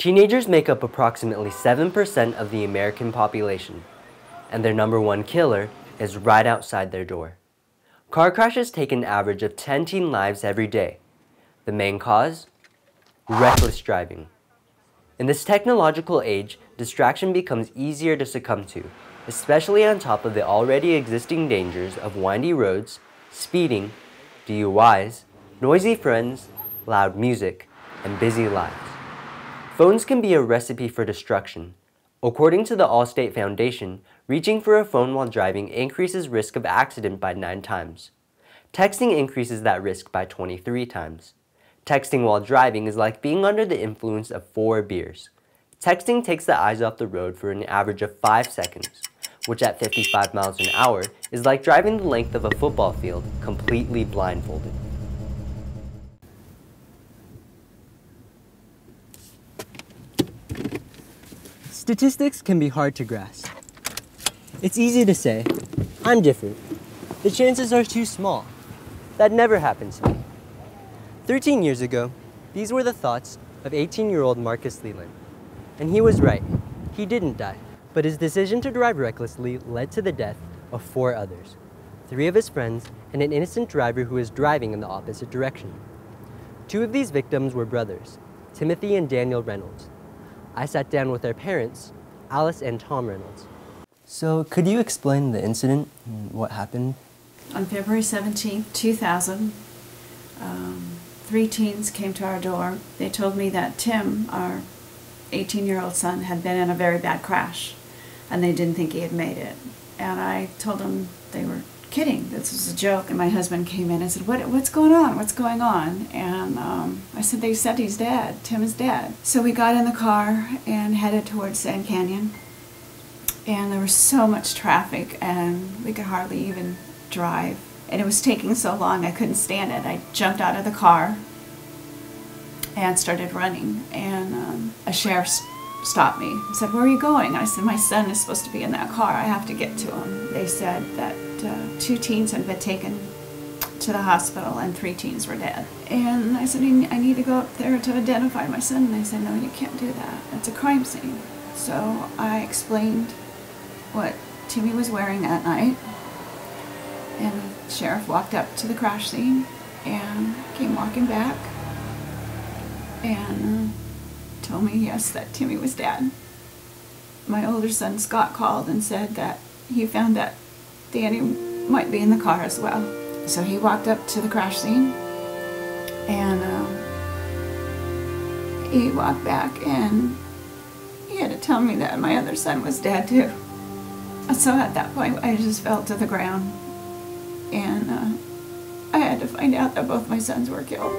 Teenagers make up approximately 7% of the American population, and their number one killer is right outside their door. Car crashes take an average of 10 teen lives every day. The main cause? Reckless driving. In this technological age, distraction becomes easier to succumb to, especially on top of the already existing dangers of windy roads, speeding, DUIs, noisy friends, loud music, and busy lives. Phones can be a recipe for destruction. According to the Allstate Foundation, reaching for a phone while driving increases risk of accident by 9 times. Texting increases that risk by 23 times. Texting while driving is like being under the influence of 4 beers. Texting takes the eyes off the road for an average of 5 seconds, which at 55 miles an hour is like driving the length of a football field completely blindfolded. Statistics can be hard to grasp. It's easy to say, I'm different. The chances are too small. That never happened to me. 13 years ago, these were the thoughts of 18-year-old Marcus Leland. And he was right. He didn't die. But his decision to drive recklessly led to the death of 4 others, 3 of his friends, and an innocent driver who was driving in the opposite direction. 2 of these victims were brothers, Timothy and Daniel Renolds. I sat down with their parents, Alice and Tom Renolds. So, could you explain the incident and what happened? On February 17, 2000, 3 teens came to our door. They told me that Tim, our 18-year-old son, had been in a very bad crash, and they didn't think he had made it. And I told them they were kidding. This was a joke. And my husband came in and said, what's going on? What's going on? And I said, they said he's dead. Tim is dead. So we got in the car and headed towards Sand Canyon. And there was so much traffic, and we could hardly even drive. And it was taking so long, I couldn't stand it. I jumped out of the car and started running. And a sheriff stopped me and said, where are you going? I said, my son is supposed to be in that car. I have to get to him. They said that 2 teens had been taken to the hospital and 3 teens were dead. And I said, I need to go up there to identify my son. And they said, no, you can't do that. It's a crime scene. So I explained what Timmy was wearing that night. And the sheriff walked up to the crash scene and came walking back and told me, yes, that Timmy was dead. My older son, Scott, called and said that he found that Danny might be in the car as well. So he walked up to the crash scene and he walked back and he had to tell me that my other son was dead too. So at that point I just fell to the ground and I had to find out that both my sons were killed.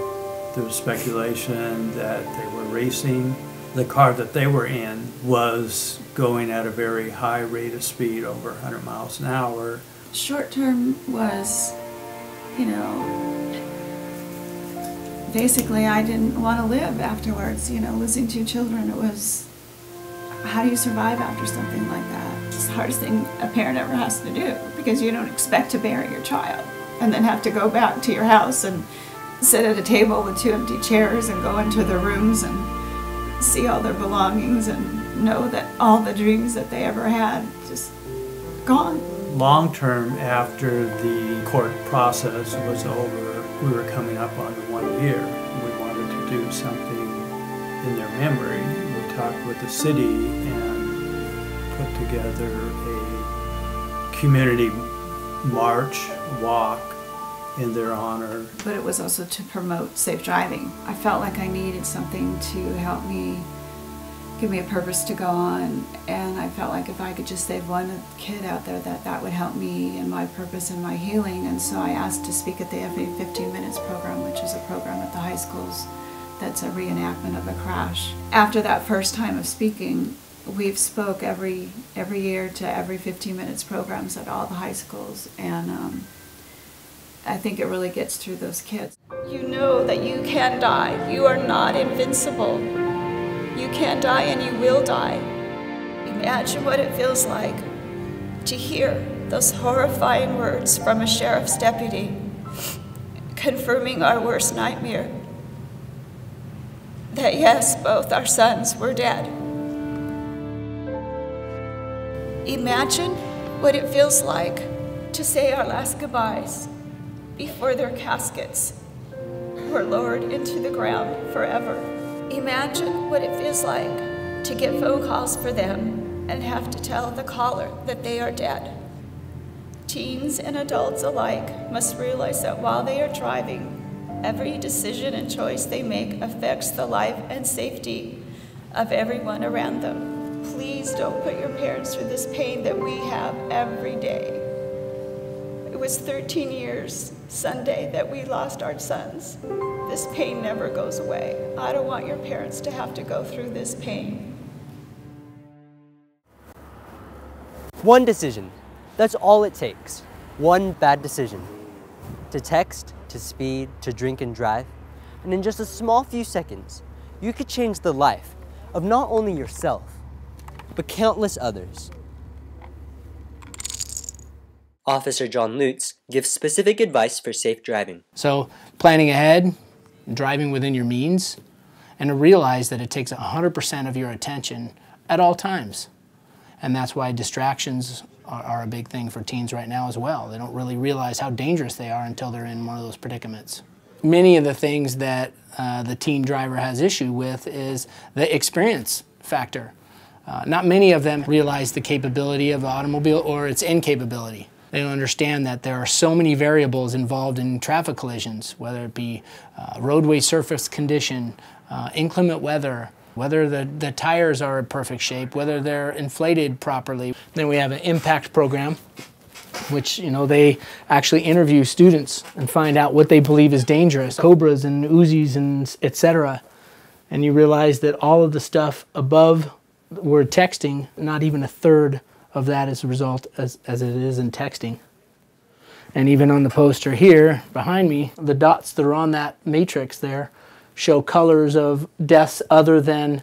There was speculation that they were racing. The car that they were in was going at a very high rate of speed, over 100 miles an hour. Short term was, you know, basically I didn't want to live afterwards. You know, losing 2 children, it was, how do you survive after something like that? It's the hardest thing a parent ever has to do, because you don't expect to bury your child and then have to go back to your house and sit at a table with 2 empty chairs and go into their rooms and see all their belongings and know that all the dreams that they ever had just gone. Long term, after the court process was over, we were coming up on the 1 year. We wanted to do something in their memory. We talked with the city and put together a community march, walk in their honor. But it was also to promote safe driving. I felt like I needed something to help me, give me a purpose to go on, and I felt like if I could just save one kid out there, that would help me and my purpose and my healing. And so I asked to speak at the Every 15 Minutes program, which is a program at the high schools that's a reenactment of a crash. After that first time of speaking, we've spoke every year to Every 15 Minutes programs at all the high schools, and I think it really gets through those kids. You know that you can die. You are not invincible. You can die and you will die. Imagine what it feels like to hear those horrifying words from a sheriff's deputy confirming our worst nightmare. that yes, both our sons were dead. Imagine what it feels like to say our last goodbyes before their caskets were lowered into the ground forever. Imagine what it feels like to get phone calls for them and have to tell the caller that they are dead. Teens and adults alike must realize that while they are driving, every decision and choice they make affects the life and safety of everyone around them. Please don't put your parents through this pain that we have every day. It was 13 years Sunday that we lost our sons. This pain never goes away. I don't want your parents to have to go through this pain. One decision. That's all it takes. One bad decision. To text, to speed, to drink and drive. And in just a small few seconds, you could change the life of not only yourself, but countless others. Officer John Lutz gives specific advice for safe driving. So planning ahead, driving within your means, and to realize that it takes 100% of your attention at all times. And that's why distractions are a big thing for teens right now as well. They don't really realize how dangerous they are until they're in one of those predicaments. Many of the things that the teen driver has issue with is the experience factor. Not many of them realize the capability of the automobile or its incapability. They don't understand that there are so many variables involved in traffic collisions, whether it be roadway surface condition, inclement weather, whether the tires are in perfect shape, whether they're inflated properly. Then we have an impact program, which they actually interview students and find out what they believe is dangerous, cobras and Uzis and etc. And you realize that all of the stuff above the word texting, not even a third of that is a result as it is in texting. And even on the poster here behind me, the dots that are on that matrix there show colors of deaths other than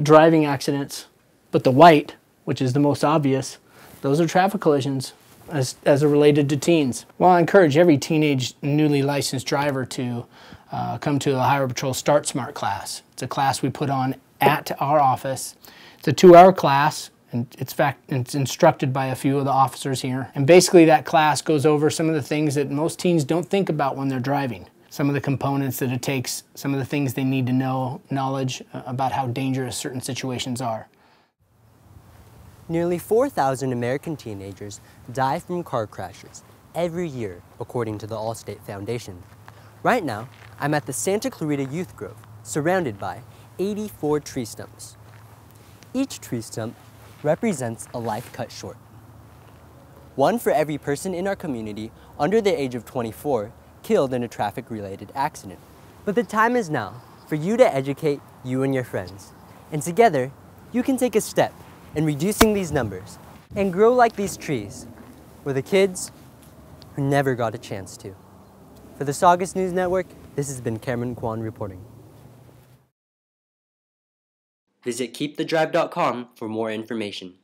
driving accidents. But the white, which is the most obvious, those are traffic collisions as related to teens. Well, I encourage every teenage newly licensed driver to come to the Highway Patrol Start Smart class. It's a class we put on at our office. It's a 2-hour class, and it's instructed by a few of the officers here. And basically that class goes over some of the things that most teens don't think about when they're driving. Some of the components that it takes, some of the things they need to know, knowledge about how dangerous certain situations are. Nearly 4,000 American teenagers die from car crashes every year, according to the Allstate Foundation. Right now, I'm at the Santa Clarita Youth Grove, surrounded by 84 tree stumps. Each tree stump represents a life cut short. One for every person in our community under the age of 24 killed in a traffic-related accident. But the time is now for you to educate you and your friends. And together, you can take a step in reducing these numbers and grow like these trees. We're the kids who never got a chance to. For the Saugus News Network, this has been Cameron Quon reporting. Visit keepthedrive.com for more information.